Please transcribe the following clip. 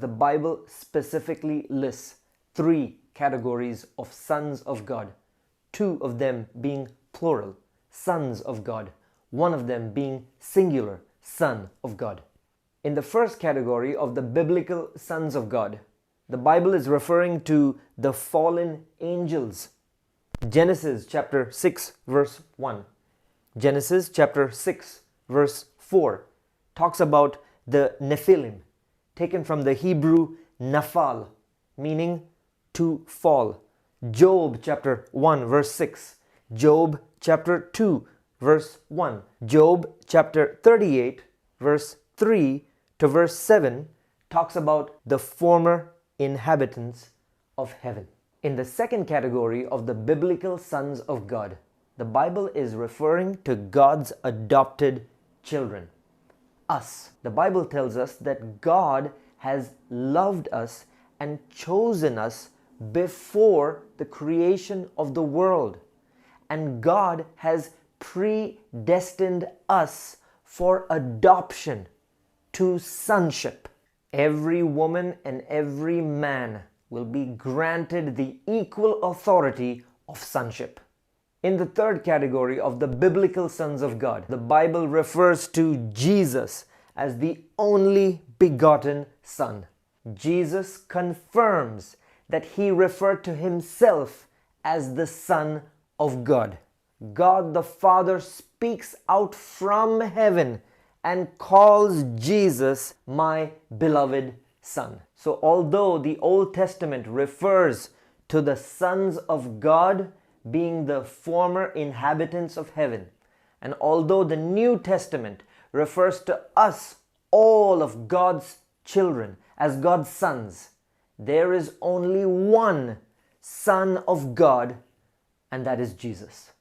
The Bible specifically lists three categories of sons of God, two of them being plural, sons of God, one of them being singular, Son of God. In the first category of the biblical sons of God, the Bible is referring to the fallen angels. Genesis chapter 6 verse 1. Genesis chapter 6 verse 4 talks about the Nephilim, taken from the Hebrew nafal, meaning to fall. Job chapter 1 verse 6. Job chapter 2 verse 1. Job chapter 38 verse 3 to verse 7 talks about the former inhabitants of heaven. In the second category of the biblical sons of God, the Bible is referring to God's adopted children, us. The Bible tells us that God has loved us and chosen us before the creation of the world. And God has predestined us for adoption to sonship. Every woman and every man will be granted the equal authority of sonship. In the third category of the biblical sons of God, the Bible refers to Jesus as the only begotten Son. Jesus confirms that he referred to himself as the Son of God. God the Father speaks out from heaven and calls Jesus my beloved Son. So although the Old Testament refers to the sons of God being the former inhabitants of heaven, and although the New Testament refers to us, all of God's children, as God's sons, there is only one Son of God, and that is Jesus.